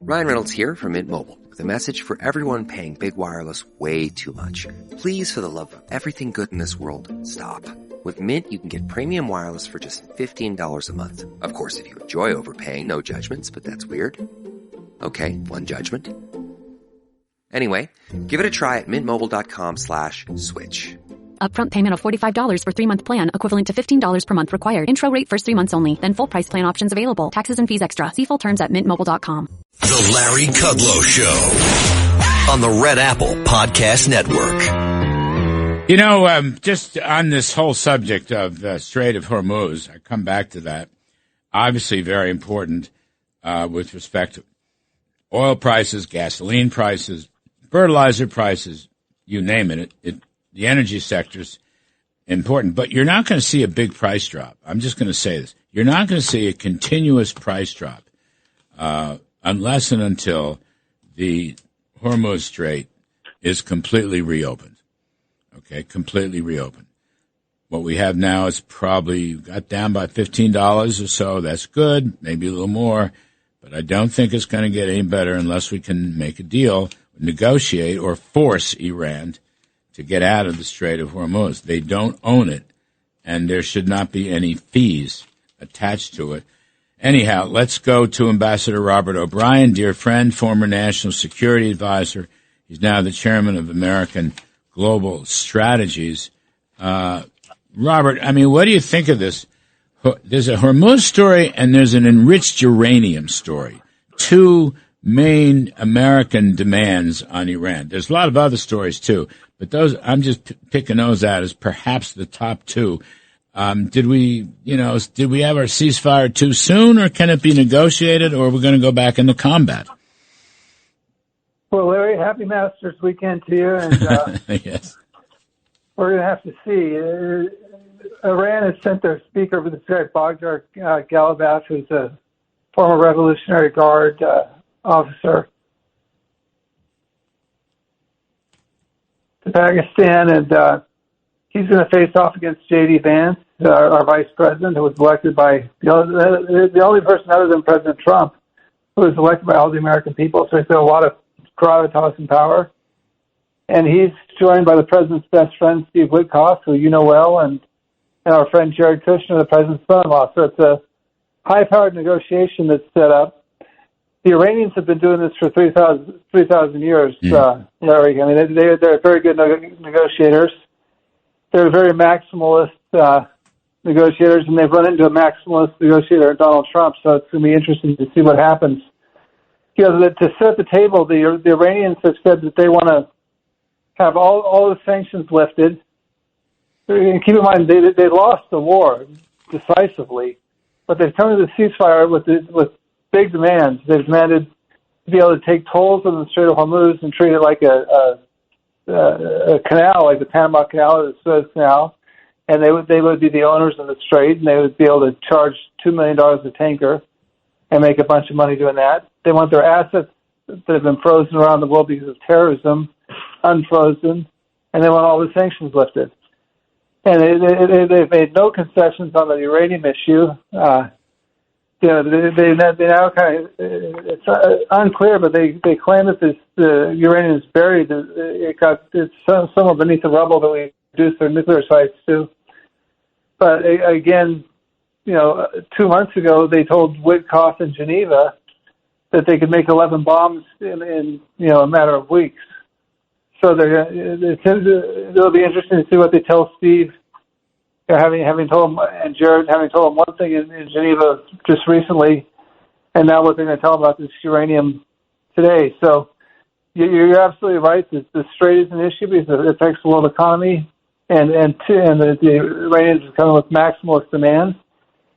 Ryan Reynolds here from Mint Mobile with a message for everyone paying big wireless way too much. Please, for the love of everything good in this world, stop. With Mint, you can get premium wireless for just $15 a month. Of course, if you enjoy overpaying, no judgments, but that's weird. Okay, one judgment. Anyway, give it a try at mintmobile.com/switch. Upfront payment of $45 for 3-month plan, equivalent to $15 per month required. Intro rate first 3 months only, then full price plan options available. Taxes and fees extra. See full terms at mintmobile.com. The Larry Kudlow Show on the Red Apple Podcast Network. You know, just on this whole subject of the Strait of Hormuz, I come back to that. Obviously very important with respect to oil prices, gasoline prices, fertilizer prices, you name it. The energy sector's important, but you're not going to see a big price drop. I'm just going to say this. You're not going to see a continuous price drop unless and until the Hormuz Strait is completely reopened. Okay, completely reopened. What we have now is probably got down by $15 or so. That's good, maybe a little more, but I don't think it's going to get any better unless we can make a deal, negotiate, or force Iran to get out of the Strait of Hormuz. They don't own it, and there should not be any fees attached to it. Anyhow, let's go to Ambassador Robert O'Brien, dear friend, former National Security Advisor. He's now the chairman of American Global Strategies. Robert, I mean, what do you think of this? There's a Hormuz story and there's an enriched uranium story. Two main American demands on Iran. There's a lot of other stories too, but those, I'm just picking those out as perhaps the top two. Did we have our ceasefire too soon, or can it be negotiated, or are we going to go back into combat? Well, Larry, happy Masters weekend to you, and yes, we're going to have to see. Iran has sent their speaker over the Strait, Baghdad Ghalibaf, who's a former Revolutionary Guard officer, to Pakistan, and he's going to face off against J.D. Vance, our vice president, who was elected by the only person other than President Trump who was elected by all the American people. So he's got a lot of gravitas and power. And he's joined by the president's best friend, Steve Witkoff, who you know well, and our friend Jared Kushner, the president's son-in-law. So it's a high-powered negotiation that's set up. The Iranians have been doing this for 3,000 years, Larry. I mean, they're very good negotiators. They're very maximalist negotiators, and they've run into a maximalist negotiator, Donald Trump, so it's going to be interesting to see what happens. You know, to set the table, the Iranians have said that they want to have all the sanctions lifted. And keep in mind, they lost the war decisively, but they've come to the ceasefire with big demands. They've demanded to be able to take tolls on the Strait of Hormuz and treat it like a canal, like the Panama Canal or the Suez Canal, and they would be the owners of the strait, and they would be able to charge $2 million a tanker and make a bunch of money doing that. They want their assets that have been frozen around the world because of terrorism unfrozen, and they want all the sanctions lifted. And they've made no concessions on the uranium issue. They now kind of, it's unclear, but they claim that the uranium is buried. It's somewhat beneath the rubble that we reduced their nuclear sites to. But again, 2 months ago they told Witkoff in Geneva that they could make 11 bombs in a matter of weeks. So it'll be interesting to see what they tell Steve. Having told him, and Jared having told him one thing in Geneva just recently, and now what they're going to tell him about this uranium today. So you're absolutely right. The strait is an issue because it affects the world economy, and the Iranians are coming with maximalist demands.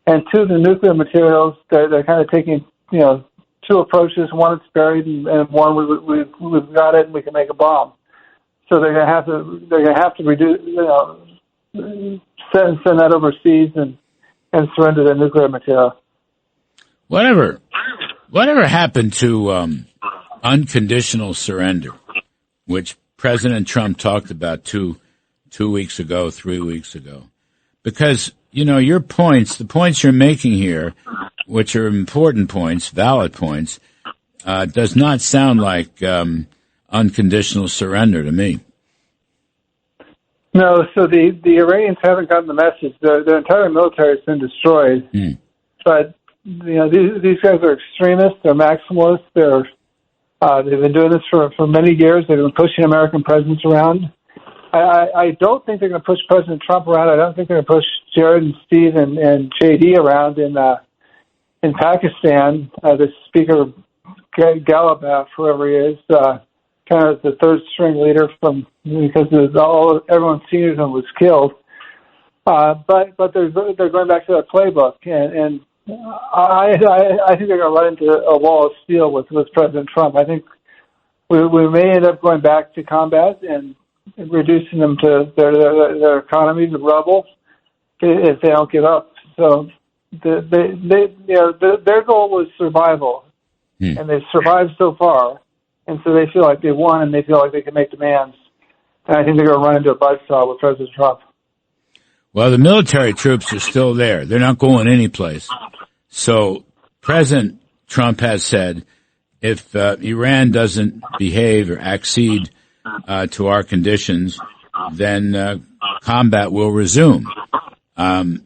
And two, the nuclear materials, they're kind of taking two approaches. One, it's buried, and one, we've got it and we can make a bomb. So they're going to have to reduce, send that overseas and surrender their nuclear material. Whatever happened to unconditional surrender, which President Trump talked about 2 weeks ago, 3 weeks ago? Because, your points, the points you're making here, which are important points, valid points, does not sound like unconditional surrender to me. No, so the Iranians haven't gotten the message. Their entire military has been destroyed. But these guys are extremists. They're maximalists. They've been doing this for many years. They've been pushing American presidents around. I don't think they're going to push President Trump around. I don't think they're going to push Jared and Steve and JD around in Pakistan. The speaker, Galabaf, whoever he is, kind of the third string leader because everyone senior to him was killed. But they're going back to that playbook, and I think they're going to run into a wall of steel with President Trump. I think we may end up going back to combat and reducing them to their economy to rubble if they don't give up. So their goal was survival, and they've survived so far, and so they feel like they won and they feel like they can make demands. And I think they're going to run into a buzzsaw with President Trump. Well, the military troops are still there. They're not going anyplace. So President Trump has said if Iran doesn't behave or accede to our conditions, then combat will resume. Some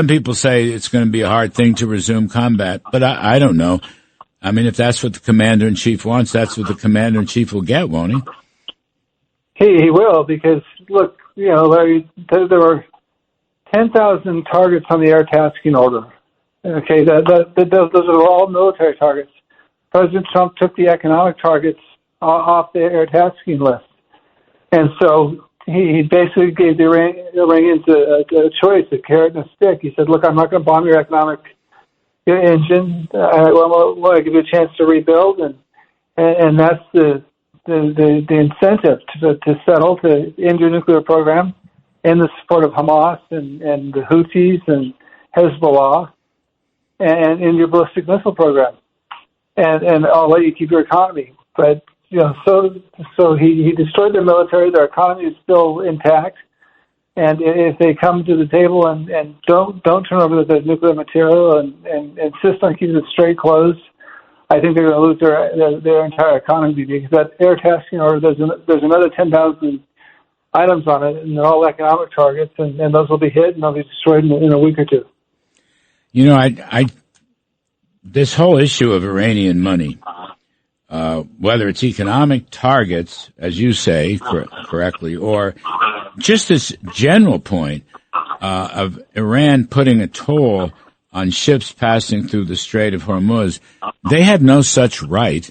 people say it's going to be a hard thing to resume combat, but I don't know. I mean, if that's what the commander-in-chief wants, that's what the commander-in-chief will get, won't he? He will, because, look, Larry, there were 10,000 targets on the air tasking order. Okay, those are all military targets. President Trump took the economic targets off the air tasking list. And so he basically gave the Iranians a choice, a carrot and a stick. He said, look, I'm not going to bomb your economic engine. I want to give you a chance to rebuild. And that's the incentive to settle, to end your nuclear program, and the support of Hamas and the Houthis and Hezbollah, and in your ballistic missile program. And I'll let you keep your economy. But, so he destroyed their military. Their economy is still intact. And if they come to the table and don't turn over the nuclear material and insist on keeping the strait closed, I think they're going to lose their entire economy, because that air tasking order, there's another 10,000 items on it, and they're all economic targets, and those will be hit and they'll be destroyed in a week or two. This whole issue of Iranian money, whether it's economic targets, as you say correctly, or just this general point of Iran putting a toll on ships passing through the Strait of Hormuz, they have no such right.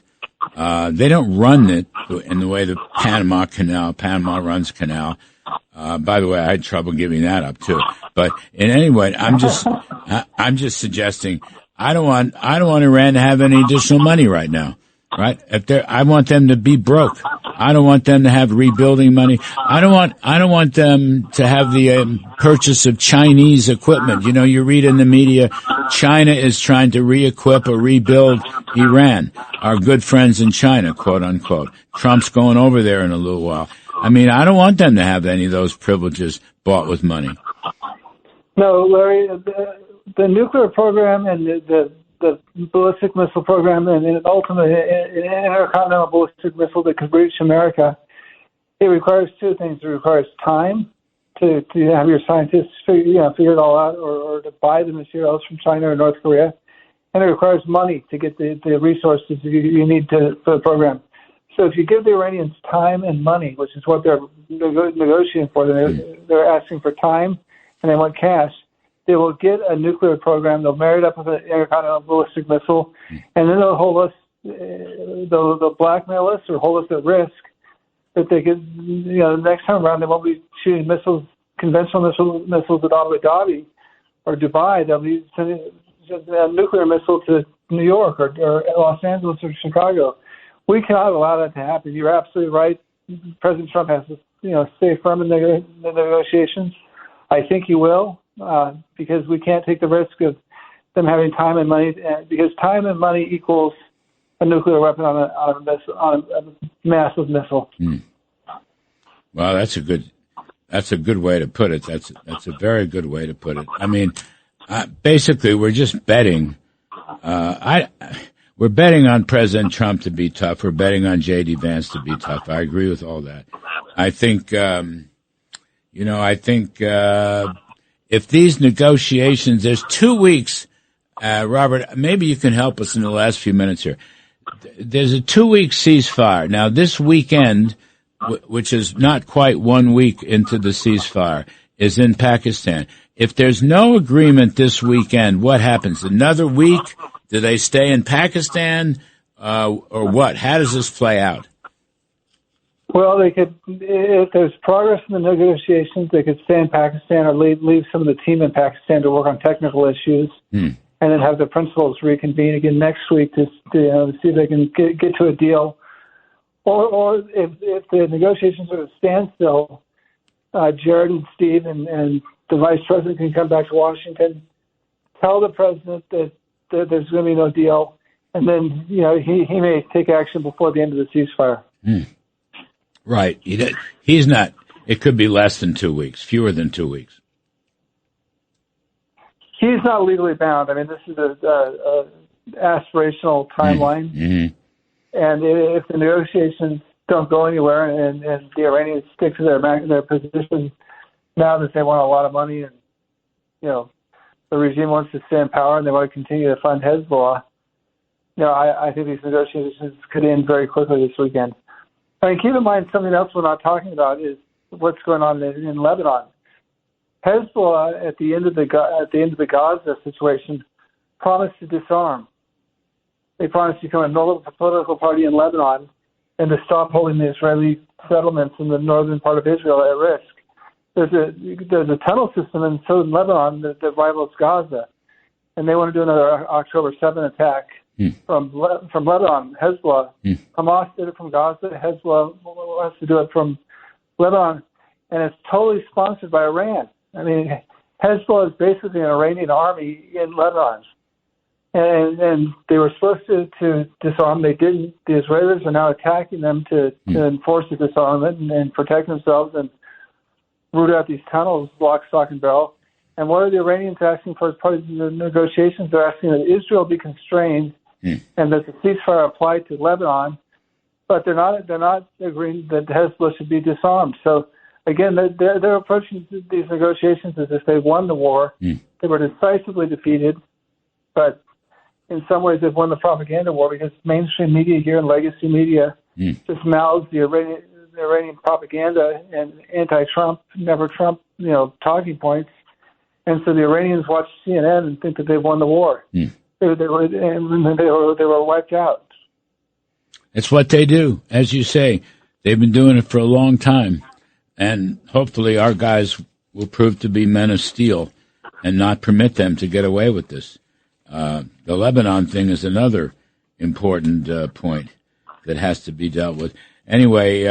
They don't run it in the way the Panama runs canal. By the way, I had trouble giving that up too. But in any way, I'm just suggesting I don't want Iran to have any additional money right now. Right? I want them to be broke. I don't want them to have rebuilding money. I don't want them to have the purchase of Chinese equipment. You read in the media, China is trying to re-equip or rebuild Iran. Our good friends in China, quote unquote. Trump's going over there in a little while. I mean, I don't want them to have any of those privileges bought with money. No, Larry, the nuclear program and the ballistic missile program and ultimately an intercontinental ballistic missile that could reach America, it requires two things. It requires time to have your scientists figure it all out, or to buy the materials from China or North Korea, and it requires money to get the resources you need for the program. So if you give the Iranians time and money, which is what they're negotiating for, they're asking for time and they want cash, they will get a nuclear program. They'll marry it up with an intercontinental ballistic missile, and then they'll hold us, they'll blackmail us or hold us at risk that they could, next time around they won't be shooting conventional missiles at Abu Dhabi or Dubai. They'll be sending a nuclear missile to New York or Los Angeles or Chicago. We cannot allow that to happen. You're absolutely right. President Trump has to, stay firm in the negotiations. I think he will. Because we can't take the risk of them having time and money, because time and money equals a nuclear weapon on a massive missile. Well, that's a good way to put it. That's a very good way to put it. I mean, basically, we're just betting. We're we're betting on President Trump to be tough. We're betting on J.D. Vance to be tough. I agree with all that. I think, if these negotiations, there's 2 weeks, Robert, maybe you can help us in the last few minutes here. There's a 2-week ceasefire. Now, this weekend, which is not quite 1 week into the ceasefire, is in Pakistan. If there's no agreement this weekend, what happens? Another week? Do they stay in Pakistan, or what? How does this play out? Well, they could, if there's progress in the negotiations, they could stay in Pakistan or leave some of the team in Pakistan to work on technical issues, and then have the principals reconvene again next week to see if they can get to a deal. Or if the negotiations are at a standstill, Jared and Steve and the vice president can come back to Washington, tell the president that there's going to be no deal, and then he may take action before the end of the ceasefire. Right. He's not. It could be less than 2 weeks, fewer than 2 weeks. He's not legally bound. I mean, this is a aspirational timeline. Mm-hmm. And if the negotiations don't go anywhere and the Iranians stick to their position now that they want a lot of money and, the regime wants to stay in power and they want to continue to fund Hezbollah, I think these negotiations could end very quickly this weekend. I mean, keep in mind something else we're not talking about is what's going on in Lebanon. Hezbollah, at the end of the Gaza situation, promised to disarm. They promised to become a political party in Lebanon and to stop holding the Israeli settlements in the northern part of Israel at risk. There's a tunnel system in southern Lebanon that rivals Gaza, and they want to do another October 7 attack from Lebanon. Hezbollah, Hamas did it from Gaza. Hezbollah wants to do it from Lebanon, and it's totally sponsored by Iran. I mean, Hezbollah is basically an Iranian army in Lebanon. And they were supposed to disarm. They didn't. The Israelis are now attacking them to enforce the disarmament and protect themselves and root out these tunnels, lock, stock, and barrel. And what are the Iranians asking for as part of the negotiations? They're asking that Israel be constrained and that the ceasefire apply to Lebanon, but they're not agreeing that Hezbollah should be disarmed. So again, they're approaching these negotiations as if they won the war. They were decisively defeated, but in some ways they've won the propaganda war because mainstream media here and legacy media just mouths the Iranian propaganda and anti-Trump, never Trump, talking points. And so the Iranians watch CNN and think that they've won the war. They were wiped out. It's what they do. As you say, they've been doing it for a long time. And hopefully our guys will prove to be men of steel and not permit them to get away with this. The Lebanon thing is another important point that has to be dealt with. Anyway,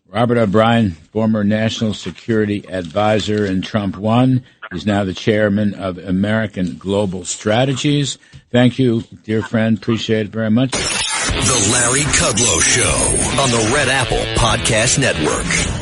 Robert O'Brien, former National Security Advisor in Trump 1, is now the chairman of American Global Strategies. Thank you, dear friend. Appreciate it very much. The Larry Kudlow Show on the Red Apple Podcast Network.